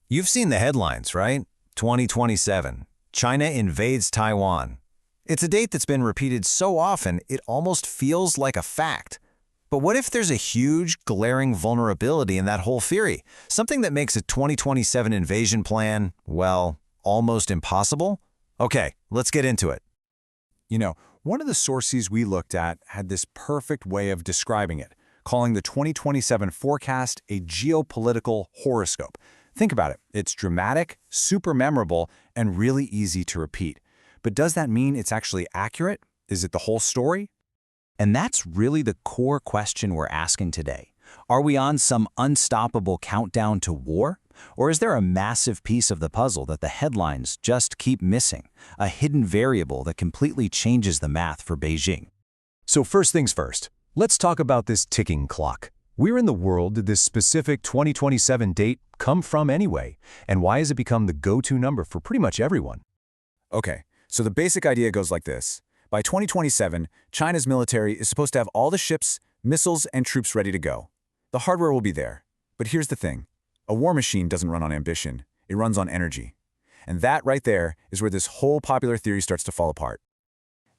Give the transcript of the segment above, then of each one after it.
You've seen the headlines, right? 2027. China invades Taiwan. It's a date that's been repeated so often it almost feels like a fact. But what if there's a huge, glaring vulnerability in that whole theory? Something that makes a 2027 invasion plan, well, almost impossible? Okay, let's get into it. One of the sources we looked at had this perfect way of describing it, calling the 2027 forecast a geopolitical horoscope. Think about it. It's dramatic, super memorable, and really easy to repeat. But does that mean it's actually accurate? Is it the whole story? And that's really the core question we're asking today. Are we on some unstoppable countdown to war? Or is there a massive piece of the puzzle that the headlines just keep missing, a hidden variable that completely changes the math for Beijing? So first things first, let's talk about this ticking clock. Where in the world did this specific 2027 date come from anyway? And why has it become the go-to number for pretty much everyone? Okay, so the basic idea goes like this. By 2027, China's military is supposed to have all the ships, missiles, and troops ready to go. The hardware will be there. But here's the thing. A war machine doesn't run on ambition. It runs on energy. And that right there is where this whole popular theory starts to fall apart.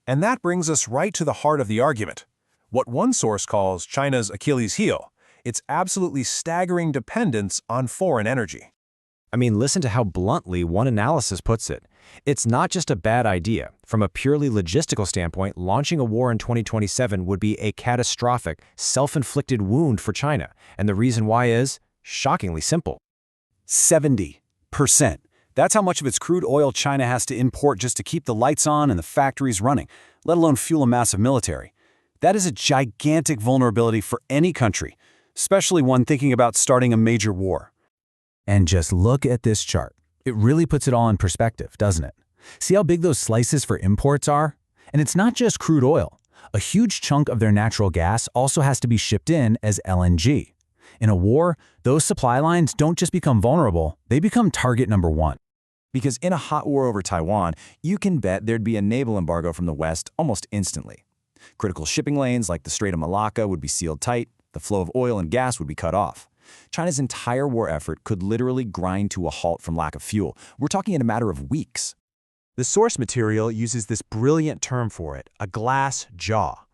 And that brings us right to the heart of the argument. What one source calls China's Achilles heel, its absolutely staggering dependence on foreign energy. I mean, listen to how bluntly one analysis puts it. It's not just a bad idea. From a purely logistical standpoint, launching a war in 2027 would be a catastrophic, self-inflicted wound for China. And the reason why is shockingly simple. 70%. That's how much of its crude oil China has to import just to keep the lights on and the factories running, let alone fuel a massive military. That is a gigantic vulnerability for any country, especially one thinking about starting a major war. And just look at this chart. It really puts it all in perspective, doesn't it? See how big those slices for imports are? And it's not just crude oil. A huge chunk of their natural gas also has to be shipped in as LNG. In a war, those supply lines don't just become vulnerable, they become target number one. Because in a hot war over Taiwan, you can bet there'd be a naval embargo from the West almost instantly. Critical shipping lanes like the Strait of Malacca would be sealed tight, the flow of oil and gas would be cut off. China's entire war effort could literally grind to a halt from lack of fuel. We're talking in a matter of weeks. The source material uses this brilliant term for it, a glass jaw.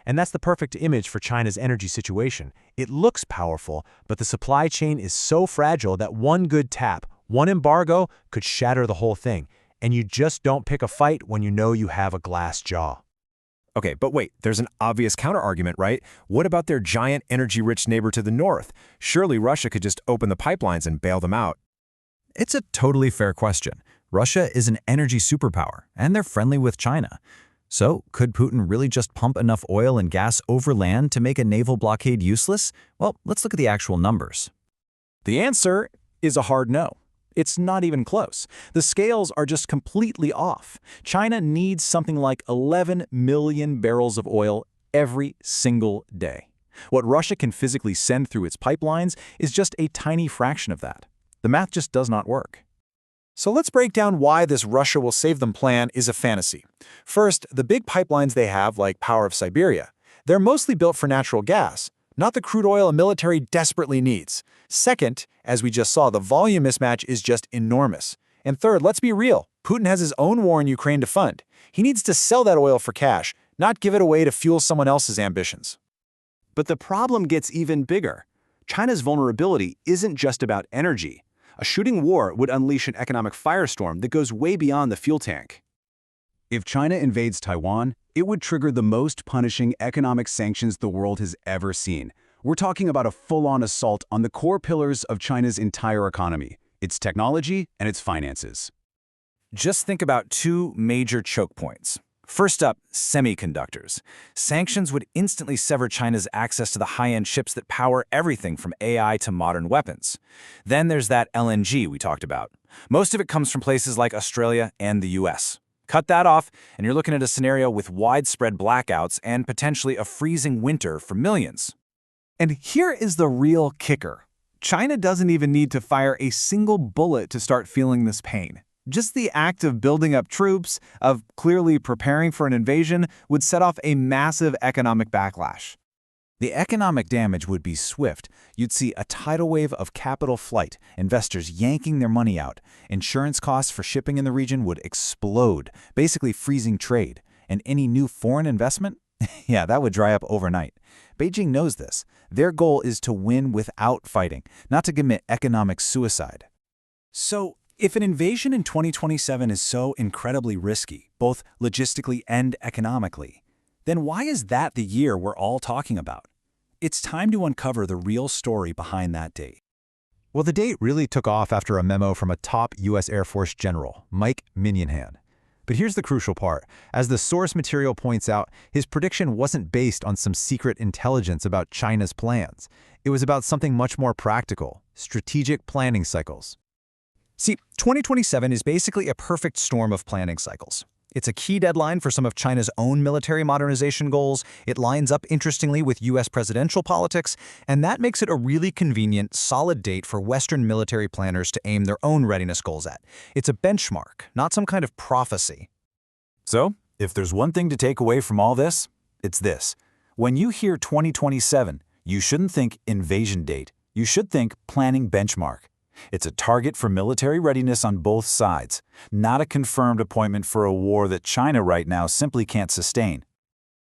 And that's the perfect image for China's energy situation. It looks powerful, but the supply chain is so fragile that one good tap, one embargo, could shatter the whole thing. And you just don't pick a fight when you know you have a glass jaw. Okay, but wait, there's an obvious counterargument, right? What about their giant energy-rich neighbor to the north? Surely Russia could just open the pipelines and bail them out. It's a totally fair question. Russia is an energy superpower, and they're friendly with China. So, could Putin really just pump enough oil and gas over land to make a naval blockade useless? Well, let's look at the actual numbers. The answer is a hard no. It's not even close. The scales are just completely off. China needs something like 11 million barrels of oil every single day. What Russia can physically send through its pipelines is just a tiny fraction of that. The math just does not work. So let's break down why this Russia will save them plan is a fantasy. First, the big pipelines they have, like Power of Siberia, they're mostly built for natural gas, not the crude oil a military desperately needs. Second, as we just saw, the volume mismatch is just enormous. And third, let's be real. Putin has his own war in Ukraine to fund. He needs to sell that oil for cash, not give it away to fuel someone else's ambitions. But the problem gets even bigger. China's vulnerability isn't just about energy. A shooting war would unleash an economic firestorm that goes way beyond the fuel tank. If China invades Taiwan, it would trigger the most punishing economic sanctions the world has ever seen. We're talking about a full-on assault on the core pillars of China's entire economy, its technology and its finances. Just think about two major choke points. First up, semiconductors. Sanctions would instantly sever China's access to the high-end chips that power everything from AI to modern weapons. Then there's that LNG we talked about. Most of it comes from places like Australia and the US. Cut that off, and you're looking at a scenario with widespread blackouts and potentially a freezing winter for millions. And here is the real kicker. China doesn't even need to fire a single bullet to start feeling this pain. Just the act of building up troops, of clearly preparing for an invasion, would set off a massive economic backlash. The economic damage would be swift. You'd see a tidal wave of capital flight, investors yanking their money out. Insurance costs for shipping in the region would explode, basically freezing trade. And any new foreign investment? Yeah, that would dry up overnight. Beijing knows this. Their goal is to win without fighting, not to commit economic suicide. So, if an invasion in 2027 is so incredibly risky, both logistically and economically, then why is that the year we're all talking about? It's time to uncover the real story behind that date. Well, the date really took off after a memo from a top U.S. Air Force general, Mike Minionhan. But here's the crucial part. As the source material points out, his prediction wasn't based on some secret intelligence about China's plans. It was about something much more practical, strategic planning cycles. See, 2027 is basically a perfect storm of planning cycles. It's a key deadline for some of China's own military modernization goals. It lines up interestingly with U.S. presidential politics, and that makes it a really convenient, solid date for Western military planners to aim their own readiness goals at. It's a benchmark, not some kind of prophecy. So, if there's one thing to take away from all this, it's this. When you hear 2027, you shouldn't think invasion date. You should think planning benchmark. It's a target for military readiness on both sides, not a confirmed appointment for a war that China right now simply can't sustain.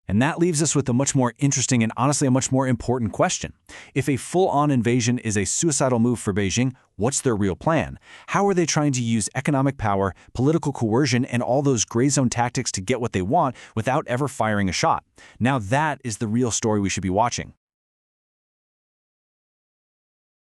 And that leaves us with a much more interesting and honestly a much more important question. If a full-on invasion is a suicidal move for Beijing, what's their real plan? How are they trying to use economic power, political coercion, and all those gray zone tactics to get what they want without ever firing a shot? Now that is the real story we should be watching.